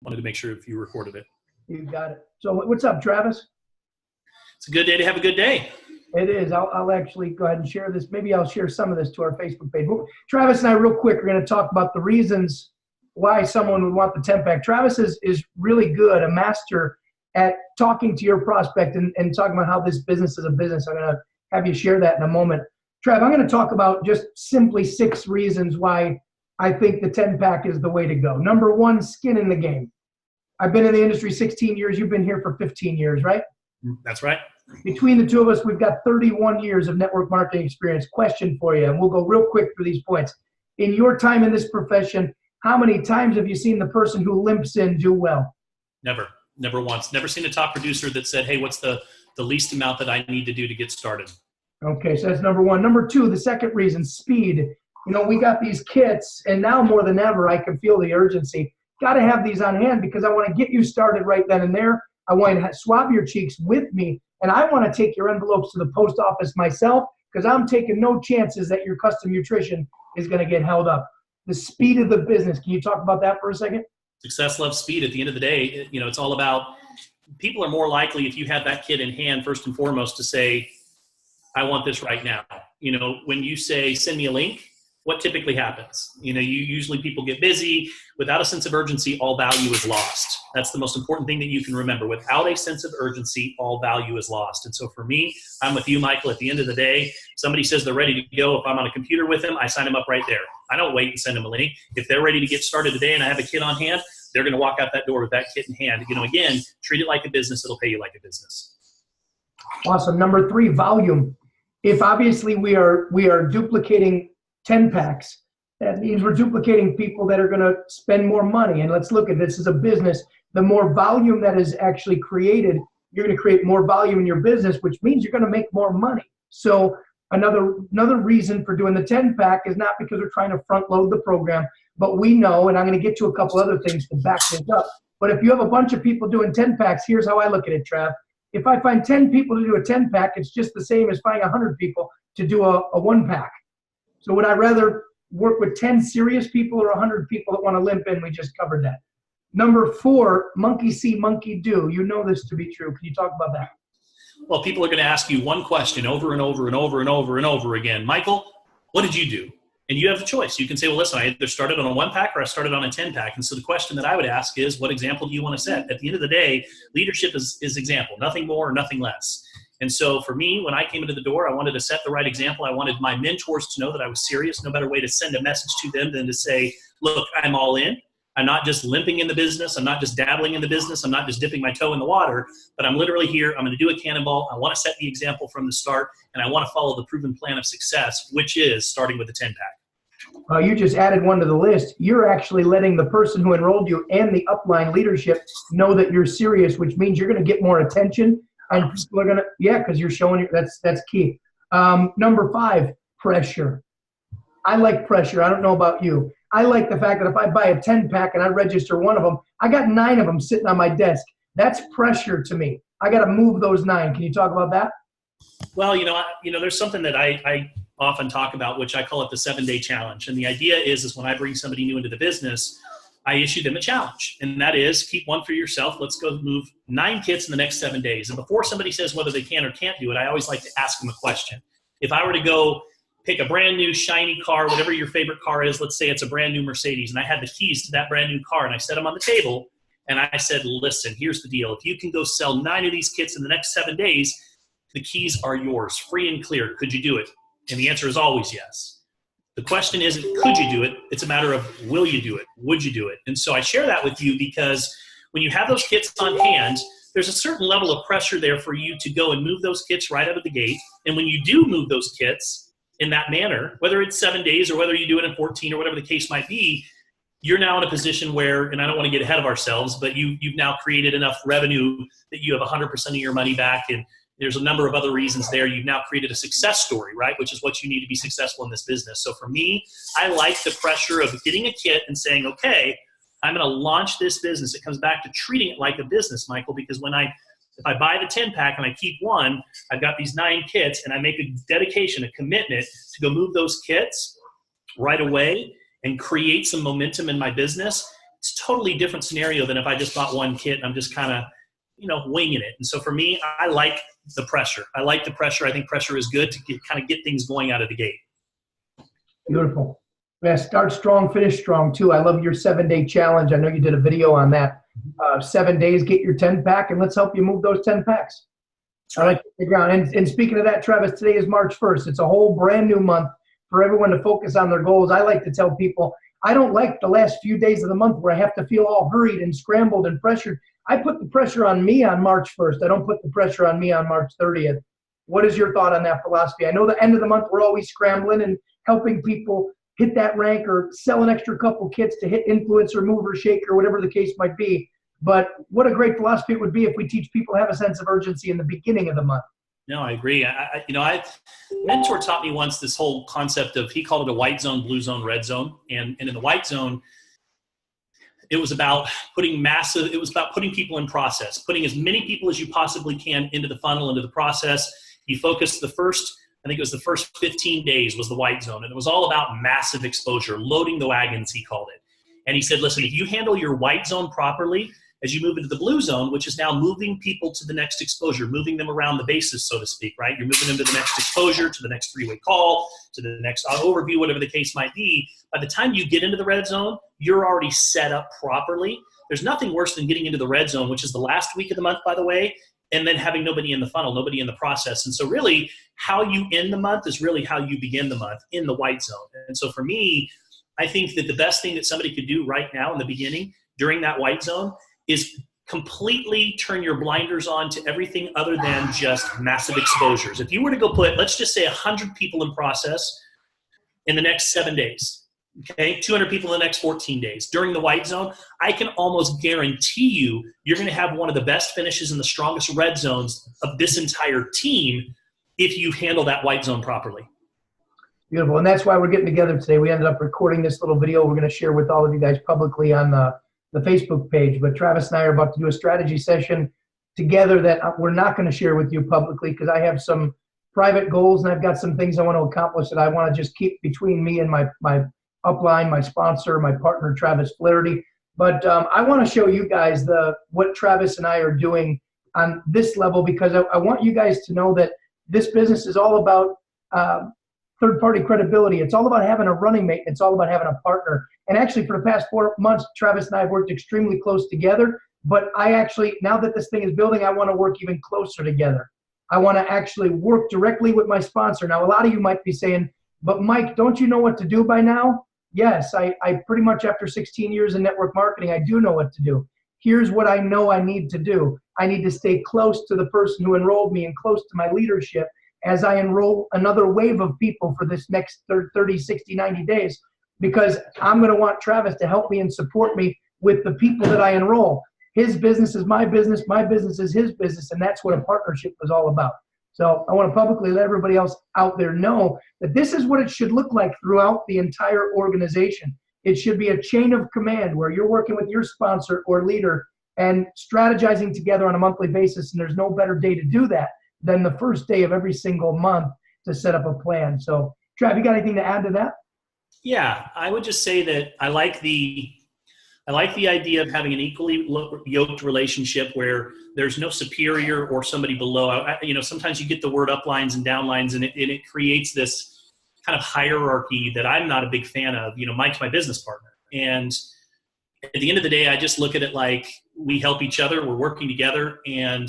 wanted to make sure if you recorded it. You got it. So what's up, Travis? It's a good day to have a good day. It is. I'll actually go ahead and share this. Maybe I'll share some of this to our Facebook page. Travis and I, real quick, are going to talk about the reasons why someone would want the 10-pack. Travis is really good, a master at talking to your prospect and talking about how this business is a business. I'm going to have you share that in a moment. Trav, I'm going to talk about just simply 6 reasons why I think the 10-pack is the way to go. Number 1, skin in the game. I've been in the industry 16 years. You've been here for 15 years, right? That's right. Between the two of us, we've got 31 years of network marketing experience. Question for you, and we'll go real quick through these points. In your time in this profession, how many times have you seen the person who limps in do well? Never once. Never seen a top producer that said, hey, what's the least amount that I need to do to get started? Okay, so that's number 1. Number 2, the second reason, speed. You know, we got these kits, and now more than ever, I can feel the urgency. Got to have these on hand because I want to get you started right then and there. I want to swab your cheeks with me, and I want to take your envelopes to the post office myself because I'm taking no chances that your custom nutrition is going to get held up. The speed of the business. Can you talk about that for a second? Success loves speed. At the end of the day, you know, it's all about, people are more likely if you have that kit in hand, first and foremost, to say, I want this right now. You know, when you say, send me a link, what typically happens? You know, usually people get busy. Without a sense of urgency, all value is lost. That's the most important thing that you can remember. Without a sense of urgency, all value is lost. And so for me, I'm with you, Michael. At the end of the day, somebody says they're ready to go. If I'm on a computer with them, I sign them up right there. I don't wait and send them a link. If they're ready to get started today and I have a kit on hand, they're going to walk out that door with that kit in hand. You know, again, treat it like a business. It'll pay you like a business. Awesome. Number 3, volume. If obviously we are duplicating 10-packs, that means we're duplicating people that are going to spend more money. And let's look at this as a business. The more volume that is actually created, you're going to create more volume in your business, which means you're going to make more money. So another reason for doing the 10-pack is not because we're trying to front load the program, but we know, and I'm going to get to a couple other things to back this up. But if you have a bunch of people doing 10-packs, here's how I look at it, Trav. If I find 10 people to do a 10-pack, it's just the same as finding 100 people to do a 1-pack. So would I rather work with 10 serious people or 100 people that want to limp in? We just covered that. Number 4, monkey see, monkey do. You know this to be true. Can you talk about that? Well, people are going to ask you one question over and over and over and over and over again. Michael, what did you do? And you have a choice. You can say, well, listen, I either started on a 1-pack or I started on a 10-pack. And so the question that I would ask is, what example do you want to set? At the end of the day, leadership is example, nothing more or nothing less. And so for me, when I came into the door, I wanted to set the right example. I wanted my mentors to know that I was serious. No better way to send a message to them than to say, look, I'm all in. I'm not just limping in the business. I'm not just dabbling in the business. I'm not just dipping my toe in the water, but I'm literally here. I'm going to do a cannonball. I want to set the example from the start, and I want to follow the proven plan of success, which is starting with a 10-pack. You just added one to the list. You're actually letting the person who enrolled you and the upline leadership know that you're serious, which means you're going to get more attention. And people are going to, because you're showing you, that's key. Number 5, pressure. I like pressure. I don't know about you. I like the fact that if I buy a 10-pack and I register one of them, I got 9 of them sitting on my desk. That's pressure to me. I got to move those 9. Can you talk about that? Well, there's something that I often talk about, which I call it the 7-day challenge. And the idea is when I bring somebody new into the business, I issue them a challenge. And that is, keep one for yourself. Let's go move 9 kits in the next 7 days. And before somebody says whether they can or can't do it, I always like to ask them a question. If I were to go pick a brand new shiny car, whatever your favorite car is, let's say it's a brand new Mercedes, and I had the keys to that brand new car, and I set them on the table, and I said, listen, here's the deal. If you can go sell 9 of these kits in the next 7 days, the keys are yours, free and clear. Could you do it? And the answer is always yes. The question isn't, could you do it? It's a matter of, will you do it? Would you do it? And so I share that with you because when you have those kits on hand, there's a certain level of pressure there for you to go and move those kits right out of the gate. And when you do move those kits in that manner, whether it's 7 days or whether you do it in 14 or whatever the case might be, you're now in a position where, and I don't want to get ahead of ourselves, but you've now created enough revenue that you have 100% of your money back. And there's a number of other reasons there. You've now created a success story, right? Which is what you need to be successful in this business. So for me, I like the pressure of getting a kit and saying, okay, I'm going to launch this business. It comes back to treating it like a business, Michael, because if I buy the 10-pack and I keep one, I've got these 9 kits, and I make a dedication, a commitment to go move those kits right away and create some momentum in my business. it's a totally different scenario than if I just bought one kit and I'm just kind of, winging it. And so for me, I like the pressure. I like the pressure. I think pressure is good to kind of get things going out of the gate. Beautiful. Yeah, start strong, finish strong too. I love your 7-day challenge. I know you did a video on that. 7 days, get your 10-pack, and let's help you move those 10 packs. I like the ground. And speaking of that, Travis, today is March 1st. It's a whole brand new month for everyone to focus on their goals. I like to tell people, I don't like the last few days of the month where I have to feel all hurried and scrambled and pressured. I put the pressure on me on March 1st. I don't put the pressure on me on March 30th. What is your thought on that philosophy? I know the end of the month we're always scrambling and helping people hit that rank or sell an extra couple kits to hit influencer, mover, shaker, whatever the case might be. But what a great philosophy it would be if we teach people to have a sense of urgency in the beginning of the month. No, I agree. Mentor taught me once this whole concept of, he called it a white zone, blue zone, red zone. And in the white zone, it was about putting people in process, putting as many people as you possibly can into the funnel, into the process. He focused the first 15 days was the white zone. And it was all about massive exposure, loading the wagons, he called it. And he said, listen, if you handle your white zone properly, as you move into the blue zone, which is now moving people to the next exposure, moving them around the bases, so to speak, right? You're moving them to the next exposure, to the next three-way call, to the next overview, whatever the case might be. By the time you get into the red zone, you're already set up properly. There's nothing worse than getting into the red zone, which is the last week of the month, by the way, and then having nobody in the funnel, nobody in the process. And so really how you end the month is really how you begin the month, in the white zone. And so for me, I think that the best thing that somebody could do right now in the beginning during that white zone is completely turn your blinders on to everything other than just massive exposures. If you were to go put, let's just say 100 people in process in the next 7 days, okay, 200 people in the next 14 days. During the white zone, I can almost guarantee you're going to have one of the best finishes in the strongest red zones of this entire team if you handle that white zone properly. Beautiful. And that's why we're getting together today. We ended up recording this little video we're going to share with all of you guys publicly on the Facebook page. But Travis and I are about to do a strategy session together that we're not going to share with you publicly because I have some private goals and I've got some things I want to accomplish that I want to just keep between me and my upline, my sponsor, my partner, Travis Flaherty. But I want to show you guys what Travis and I are doing on this level because I want you guys to know that this business is all about third-party credibility. It's all about having a running mate. It's all about having a partner. And actually, for the past 4 months, Travis and I have worked extremely close together. But I actually, now that this thing is building, I want to work even closer together. I want to actually work directly with my sponsor. Now, a lot of you might be saying, but Mike, don't you know what to do by now? Yes, I pretty much after 16 years in network marketing, I do know what to do. Here's what I know I need to do. I need to stay close to the person who enrolled me and close to my leadership as I enroll another wave of people for this next 30, 60, 90 days, because I'm going to want Travis to help me and support me with the people that I enroll. His business is my business is his business, and that's what a partnership is all about. So I want to publicly let everybody else out there know that this is what it should look like throughout the entire organization. It should be a chain of command where you're working with your sponsor or leader and strategizing together on a monthly basis, and there's no better day to do that than the first day of every single month to set up a plan. So, Trav, you got anything to add to that? Yeah, I would just say that I like the idea of having an equally yoked relationship where there's no superior or somebody below. Sometimes you get the word uplines and downlines, and it creates this kind of hierarchy that I'm not a big fan of. Mike's my business partner, and at the end of the day, I just look at it like we help each other. We're working together, and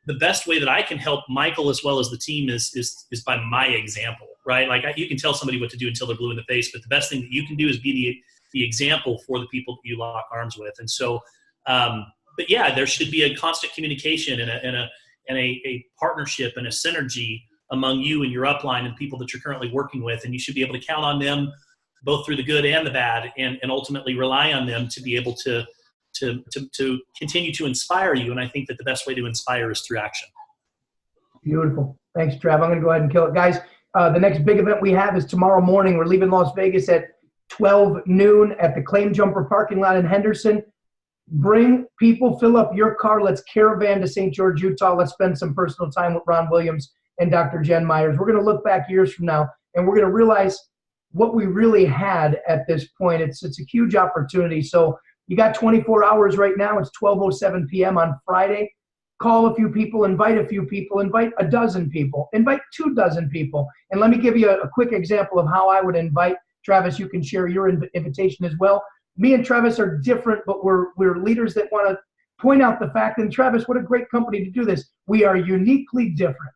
the best way that I can help Michael as well as the team is by my example, right? Like you can tell somebody what to do until they're blue in the face, but the best thing that you can do is be the example for the people that you lock arms with. And so, but yeah, there should be a constant communication and a partnership and a synergy among you and your upline and people that you're currently working with. And you should be able to count on them both through the good and the bad, and ultimately rely on them to be able to continue to inspire you. And I think that the best way to inspire is through action. Beautiful. Thanks, Trav. I'm going to go ahead and kill it. Guys, the next big event we have is tomorrow morning. We're leaving Las Vegas at 12 noon at the Claim Jumper parking lot in Henderson. Bring people, fill up your car. Let's caravan to St. George, Utah. Let's spend some personal time with Ron Williams and Dr. Jen Myers. We're going to look back years from now, and we're going to realize what we really had at this point. It's a huge opportunity. So you got 24 hours right now. It's 12:07 p.m. on Friday. Call a few people, invite a few people, invite a dozen people, invite 24 people. And let me give you a quick example of how I would invite. Travis, you can share your invitation as well. Me and Travis are different, but we're leaders that want to point out the fact, and Travis, what a great company to do this. We are uniquely different.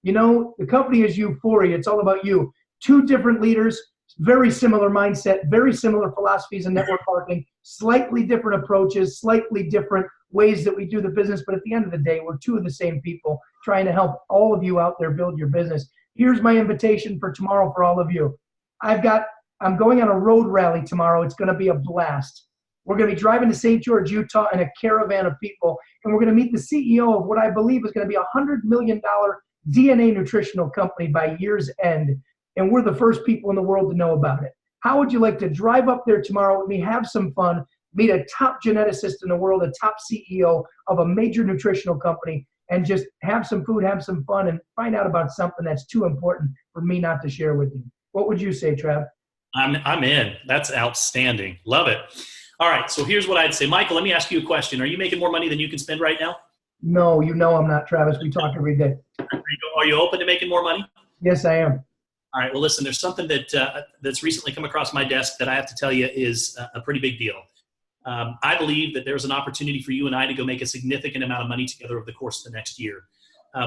You know, the company is Euphoria. It's all about you. Two different leaders, very similar mindset, very similar philosophies in network marketing, slightly different approaches, slightly different ways that we do the business. But at the end of the day, we're two of the same people trying to help all of you out there build your business. Here's my invitation for tomorrow for all of you. I'm going on a road rally tomorrow. It's going to be a blast. We're going to be driving to St. George, Utah in a caravan of people, and we're going to meet the CEO of what I believe is going to be $100 million DNA nutritional company by year's end, and we're the first people in the world to know about it. How would you like to drive up there tomorrow with me, have some fun, meet a top geneticist in the world, a top CEO of a major nutritional company, and just have some food, have some fun, and find out about something that's too important for me not to share with you? What would you say, Trav? I'm in. That's outstanding. Love it. All right. So here's what I'd say. Michael, let me ask you a question. Are you making more money than you can spend right now? No, you know I'm not, Travis. We talk every day. Are you open to making more money? Yes, I am. All right. Well, listen, there's something that's recently come across my desk that I have to tell you is a pretty big deal. I believe that there's an opportunity for you and I to go make a significant amount of money together over the course of the next year.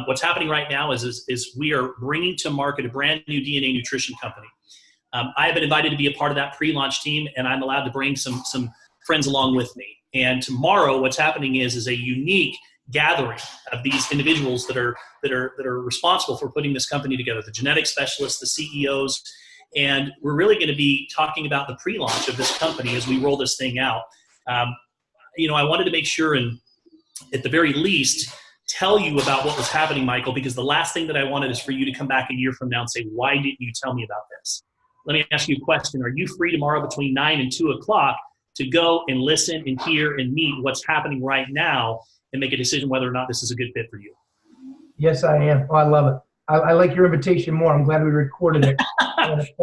What's happening right now is we are bringing to market a brand new DNA nutrition company. I have been invited to be a part of that pre-launch team, and I'm allowed to bring some friends along with me. And tomorrow, what's happening is a unique gathering of these individuals that are responsible for putting this company together, the genetic specialists, the CEOs, and we're really going to be talking about the pre-launch of this company as we roll this thing out. I wanted to make sure and at the very least tell you about what was happening, Michael, because the last thing that I wanted is for you to come back a year from now and say, why didn't you tell me about this? Let me ask you a question. Are you free tomorrow between 9 and 2 o'clock to go and listen and hear and meet what's happening right now and make a decision whether or not this is a good fit for you? Yes, I am. Oh, I love it. I like your invitation more. I'm glad we recorded it.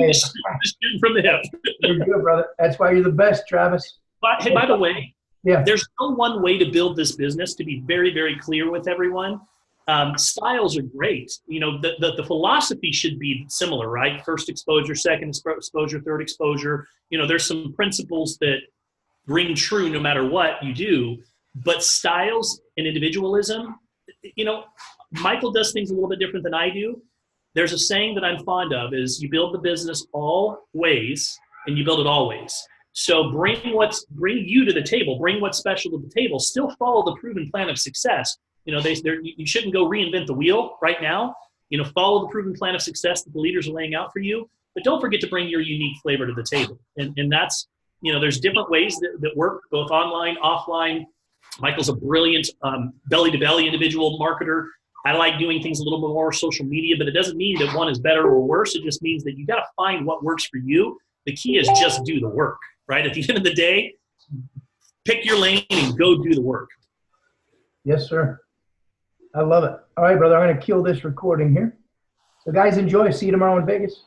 Just shooting from the hip. You're good, brother. That's why you're the best, Travis. But, hey, by the way, yeah, there's no one way to build this business, to be very, very clear with everyone. Styles are great. The philosophy should be similar, right? First exposure, second exposure, third exposure. There's some principles that ring true no matter what you do, but styles and individualism, Michael does things a little bit different than I do. There's a saying that I'm fond of is you build the business all ways and you build it always. So bring you to the table, bring what's special to the table, still follow the proven plan of success. You shouldn't go reinvent the wheel right now. Follow the proven plan of success that the leaders are laying out for you, but don't forget to bring your unique flavor to the table. And that's, there's different ways that work, both online, offline. Michael's a brilliant belly-to-belly individual marketer. I like doing things a little bit more social media, but it doesn't mean that one is better or worse. It just means that you got to find what works for you. The key is just do the work, right? At the end of the day, pick your lane and go do the work. Yes, sir. I love it. All right, brother, I'm going to kill this recording here. So guys, enjoy. See you tomorrow in Vegas.